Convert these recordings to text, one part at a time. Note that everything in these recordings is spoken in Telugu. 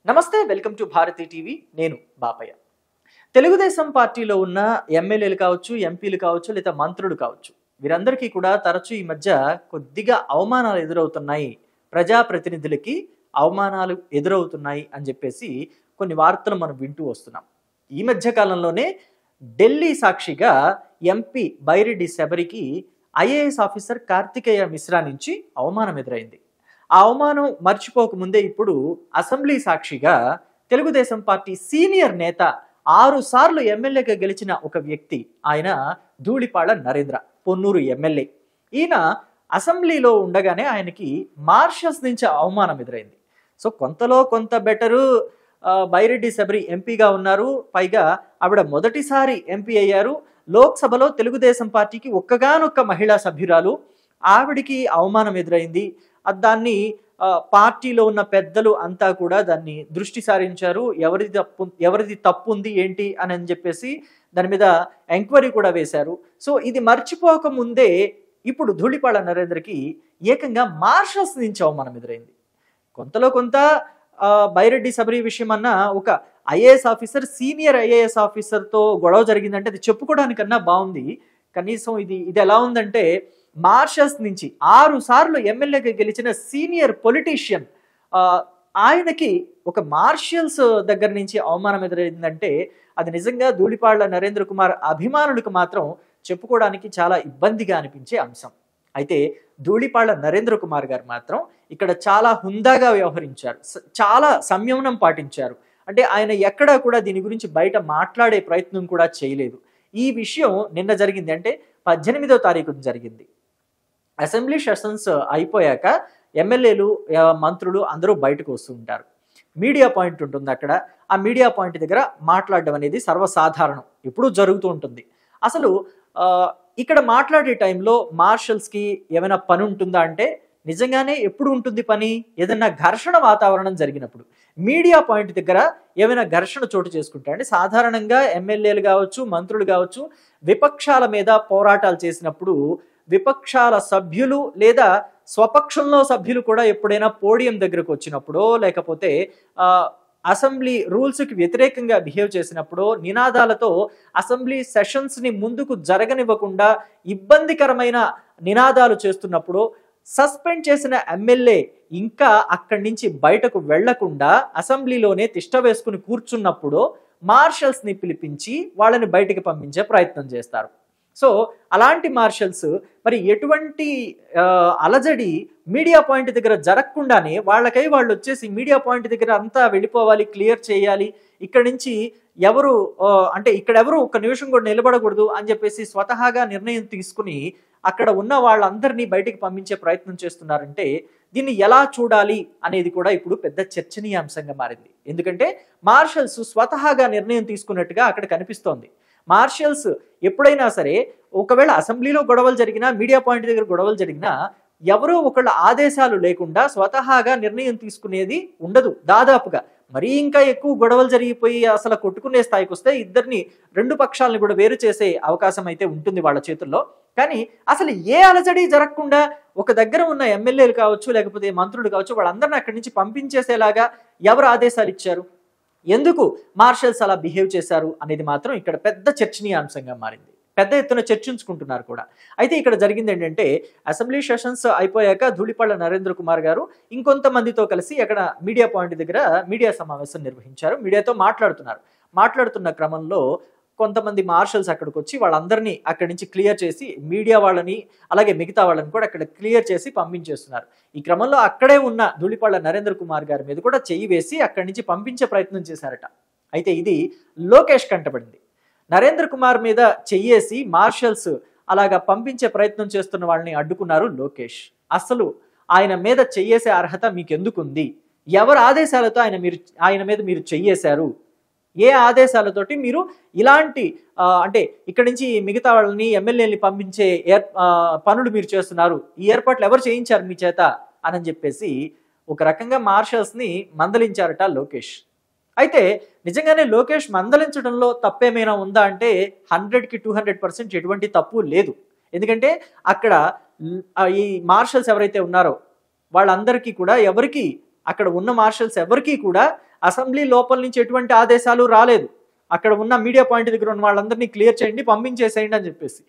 నమస్తే, వెల్కమ్ టు భారతీ టీవీ. నేను బాపయ్య. తెలుగుదేశం పార్టీలో ఉన్న ఎమ్మెల్యేలు కావచ్చు, ఎంపీలు కావచ్చు, లేదా మంత్రులు కావచ్చు, వీరందరికీ కూడా తరచూ ఈ మధ్య కొద్దిగా అవమానాలు ఎదురవుతున్నాయి, ప్రజాప్రతినిధులకి అవమానాలు ఎదురవుతున్నాయి అని చెప్పేసి కొన్ని వార్తలు మనం వింటూ వస్తున్నాం. ఈ మధ్య కాలంలోనే ఢిల్లీ సాక్షిగా ఎంపీ బైరెడ్డి శబరికి ఐఏఎస్ ఆఫీసర్ కార్తికేయ మిశ్రా నుంచి అవమానం ఎదురైంది. ఆ అవమానం మర్చిపోకముందే ఇప్పుడు అసెంబ్లీ సాక్షిగా తెలుగుదేశం పార్టీ సీనియర్ నేత 6 సార్లు ఎమ్మెల్యేగా గెలిచిన ఒక వ్యక్తి, ఆయన ధూళిపాళ నరేంద్ర, పొన్నూరు ఎమ్మెల్యే. ఈయన అసెంబ్లీలో ఉండగానే ఆయనకి మార్షల్స్ నుంచి అవమానం ఎదురైంది. సో కొంతలో కొంత బెటరు బైరెడ్డి శబరి ఎంపీగా ఉన్నారు. పైగా ఆవిడ మొదటిసారి ఎంపీ అయ్యారు. లోక్సభలో తెలుగుదేశం పార్టీకి ఒక్కగానొక్క మహిళా సభ్యురాలు. ఆవిడికి అవమానం ఎదురైంది. దాన్ని పార్టీలో ఉన్న పెద్దలు అంతా కూడా దాన్ని దృష్టి సారించారు. ఎవరిది తప్పు ఉంది ఏంటి అని చెప్పేసి దాని మీద ఎంక్వైరీ కూడా వేశారు. సో ఇది మర్చిపోక ముందే ఇప్పుడు ధూళిపాళ నరేంద్రకి ఏకంగా మార్షల్స్ నుంచి అవమానం ఎదురైంది. కొంతలో కొంత బైరెడ్డి శబరి విషయం అన్న ఒక ఐఏఎస్ ఆఫీసర్, సీనియర్ ఐఏఎస్ ఆఫీసర్తో గొడవ జరిగిందంటే అది చెప్పుకోవడానికన్నా బాగుంది. కనీసం ఇది ఎలా ఉందంటే, మార్షల్స్ నుంచి 6 సార్లు ఎమ్మెల్యేగా గెలిచిన సీనియర్ పొలిటీషియన్ ఆయనకి ఒక మార్షల్స్ దగ్గర నుంచి అవమానం ఎదురైందంటే అది నిజంగా ధూళిపాళ్ల నరేంద్ర కుమార్ అభిమానులకు మాత్రం చెప్పుకోవడానికి చాలా ఇబ్బందిగా అనిపించే అంశం. అయితే ధూళిపాళ్ల నరేంద్ర కుమార్ గారు మాత్రం ఇక్కడ చాలా హుందాగా వ్యవహరించారు, చాలా సంయమనం పాటించారు. అంటే ఆయన ఎక్కడా కూడా దీని గురించి బయట మాట్లాడే ప్రయత్నం కూడా చేయలేదు. ఈ విషయం నిన్న జరిగింది, అంటే 18వ తారీఖున జరిగింది. అసెంబ్లీ సెషన్స్ అయిపోయాక ఎమ్మెల్యేలు, మంత్రులు అందరూ బయటకు వస్తూ ఉంటారు. మీడియా పాయింట్ ఉంటుంది అక్కడ. ఆ మీడియా పాయింట్ దగ్గర మాట్లాడడం అనేది సర్వసాధారణం, ఎప్పుడూ జరుగుతూ ఉంటుంది. అసలు ఇక్కడ మాట్లాడే టైంలో మార్షల్స్కి ఏమైనా పని ఉంటుందా అంటే నిజంగానే ఎప్పుడు ఉంటుంది పని? ఏదైనా ఘర్షణ వాతావరణం జరిగినప్పుడు. మీడియా పాయింట్ దగ్గర ఏమైనా ఘర్షణ చోటు చేసుకుంటే, అంటే సాధారణంగా ఎమ్మెల్యేలు కావచ్చు, మంత్రులు కావచ్చు, విపక్షాల మీద పోరాటాలు చేసినప్పుడు విపక్షాల సభ్యులు లేదా స్వపక్షంలో సభ్యులు కూడా ఎప్పుడైనా పోడియం దగ్గరకు వచ్చినప్పుడో, లేకపోతే అసెంబ్లీ రూల్స్కి వ్యతిరేకంగా బిహేవ్ చేసినప్పుడు, నినాదాలతో అసెంబ్లీ సెషన్స్ని ముందుకు జరగనివ్వకుండా ఇబ్బందికరమైన నినాదాలు చేస్తున్నప్పుడు, సస్పెండ్ చేసిన ఎమ్మెల్యే ఇంకా అక్కడి నుంచి బయటకు వెళ్లకుండా అసెంబ్లీలోనే తిష్ట వేసుకుని కూర్చున్నప్పుడు మార్షల్స్ని పిలిపించి వాళ్ళని బయటికి పంపించే ప్రయత్నం చేస్తారు. సో అలాంటి మార్షల్స్ మరి ఎటువంటి అలజడి మీడియా పాయింట్ దగ్గర జరగకుండానే వాళ్ళకై వాళ్ళు వచ్చేసి మీడియా పాయింట్ దగ్గర అంతా వెళ్ళిపోవాలి, క్లియర్ చేయాలి, ఇక్కడి నుంచి ఎవరు అంటే ఇక్కడెవరు ఒక్క నిమిషం కూడా నిలబడకూడదు అని చెప్పేసి స్వతహాగా నిర్ణయం తీసుకుని అక్కడ ఉన్న వాళ్ళందరినీ బయటికి పంపించే ప్రయత్నం చేస్తున్నారంటే దీన్ని ఎలా చూడాలి అనేది కూడా ఇప్పుడు పెద్ద చర్చనీయాంశంగా మారింది. ఎందుకంటే మార్షల్స్ స్వతహాగా నిర్ణయం తీసుకున్నట్టుగా అక్కడ కనిపిస్తోంది. మార్షల్స్ ఎప్పుడైనా సరే ఒకవేళ అసెంబ్లీలో గొడవలు జరిగినా, మీడియా పాయింట్ దగ్గర గొడవలు జరిగినా ఎవరో ఒకళ్ళ ఆదేశాలు లేకుండా స్వతహాగా నిర్ణయం తీసుకునేది ఉండదు దాదాపుగా. మరీ ఇంకా ఎక్కువ గొడవలు జరిగిపోయి అసలు కొట్టుకునే స్థాయికి వస్తే ఇద్దరిని, 2 పక్షాలను కూడా వేరు చేసే అవకాశం అయితే ఉంటుంది వాళ్ళ చేతుల్లో. కానీ అసలు ఏ అలజడి జరగకుండా ఒక దగ్గర ఉన్న ఎమ్మెల్యేలు కావచ్చు, లేకపోతే మంత్రులు కావచ్చు, వాళ్ళందరినీ అక్కడి నుంచి పంపించేసేలాగా ఎవరు ఆదేశాలు ఇచ్చారు? ఎందుకు మార్షల్స్ అలా బిహేవ్ చేశారు అనేది మాత్రం ఇక్కడ పెద్ద చర్చనీయాంశంగా మారింది. పెద్ద ఎత్తున చర్చించుకుంటున్నారు కూడా. అయితే ఇక్కడ జరిగింది ఏంటంటే, అసెంబ్లీ సెషన్స్ అయిపోయాక ధూళిపాళ్ల నరేంద్ర కుమార్ గారు ఇంకొంతమందితో కలిసి అక్కడ మీడియా పాయింట్ దగ్గర మీడియా సమావేశం నిర్వహించారు. మీడియాతో మాట్లాడుతున్న క్రమంలో కొంతమంది మార్షల్స్ అక్కడికి వచ్చి వాళ్ళందరినీ అక్కడి నుంచి క్లియర్ చేసి, మీడియా వాళ్ళని అలాగే మిగతా వాళ్ళని కూడా అక్కడ క్లియర్ చేసి పంపించేస్తున్నారు. ఈ క్రమంలో అక్కడే ఉన్న ధూళిపాళ్ల నరేంద్ర కుమార్ గారి మీద కూడా చెయ్యి వేసి అక్కడి నుంచి పంపించే ప్రయత్నం చేశారట. అయితే ఇది లోకేష్ కంటపడింది. నరేంద్ర కుమార్ మీద చెయ్యేసి మార్షల్స్ అలాగా పంపించే ప్రయత్నం చేస్తున్న వాళ్ళని అడ్డుకున్నారు లోకేష్. అసలు ఆయన మీద చెయ్యేసే అర్హత మీకు ఎందుకుంది? ఎవరి ఆదేశాలతో ఆయన మీద మీరు చెయ్యేశారు? ఏ ఆదేశాలతోటి మీరు ఇలాంటి అంటే ఇక్కడి నుంచి మిగతా వాళ్ళని, ఎమ్మెల్యేని పంపించే పనులు మీరు చేస్తున్నారు? ఈ ఏర్పాట్లు ఎవరు చేయించారు మీ చేత అని చెప్పేసి ఒక రకంగా మార్షల్స్ని మందలించారట లోకేష్. అయితే నిజంగానే లోకేష్ మందలించడంలో తప్పేమైనా ఉందా అంటే 100కి 200% ఎటువంటి తప్పు లేదు. ఎందుకంటే అక్కడ ఈ మార్షల్స్ ఎవరైతే ఉన్నారో వాళ్ళందరికీ కూడా ఎవరికి అక్కడ ఉన్న మార్షల్స్ ఎవరికీ కూడా అసెంబ్లీ లోపల నుంచి ఎటువంటి ఆదేశాలు రాలేదు. అక్కడ ఉన్న మీడియా పాయింట్ దగ్గర ఉన్న వాళ్ళందరినీ క్లియర్ చేయండి, పంపించేసేయండి అని చెప్పేసి.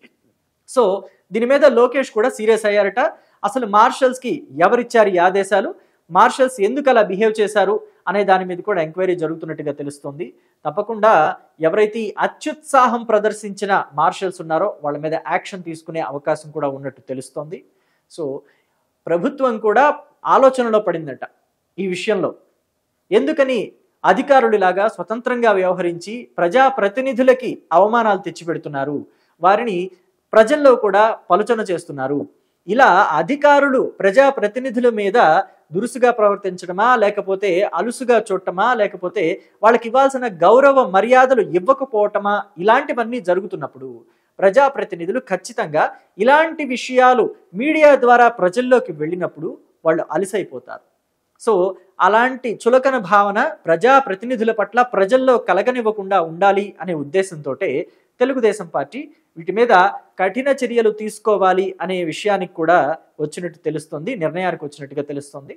సో దీని మీద లోకేష్ కూడా సీరియస్ అయ్యారట. అసలు మార్షల్స్కి ఎవరిచ్చారు ఈ ఆదేశాలు, మార్షల్స్ ఎందుకు అలా బిహేవ్ చేశారు అనే దాని మీద కూడా ఎంక్వైరీ జరుగుతున్నట్టుగా తెలుస్తుంది. తప్పకుండా ఎవరైతే ఈ అత్యుత్సాహం ప్రదర్శించిన మార్షల్స్ ఉన్నారో వాళ్ళ మీద యాక్షన్ తీసుకునే అవకాశం కూడా ఉన్నట్టు తెలుస్తోంది. సో ప్రభుత్వం కూడా ఆలోచనలో పడిందట ఈ విషయంలో. ఎందుకని అధికారుడిలాగా స్వతంత్రంగా వ్యవహరించి ప్రజాప్రతినిధులకి అవమానాలు తెచ్చిపెడుతున్నారు, వారిని ప్రజల్లో కూడా పలుచన చేస్తున్నారు. ఇలా అధికారులు ప్రజాప్రతినిధుల మీద దురుసుగా ప్రవర్తించడమా, లేకపోతే అలుసుగా చూడటమా, లేకపోతే వాళ్ళకి ఇవ్వాల్సిన గౌరవ మర్యాదలు ఇవ్వకపోవటమా, ఇలాంటివన్నీ జరుగుతున్నప్పుడు ప్రజాప్రతినిధులు ఖచ్చితంగా ఇలాంటి విషయాలు మీడియా ద్వారా ప్రజల్లోకి వెళ్ళినప్పుడు వాళ్ళు అలసైపోతారు. సో అలాంటి చులకన భావన ప్రజాప్రతినిధుల పట్ల ప్రజల్లో కలగనివ్వకుండా ఉండాలి అనే ఉద్దేశంతో తెలుగుదేశం పార్టీ వీటి మీద కఠిన చర్యలు తీసుకోవాలి అనే విషయానికి కూడా వచ్చినట్టు తెలుస్తుంది, నిర్ణయానికి వచ్చినట్టుగా తెలుస్తుంది.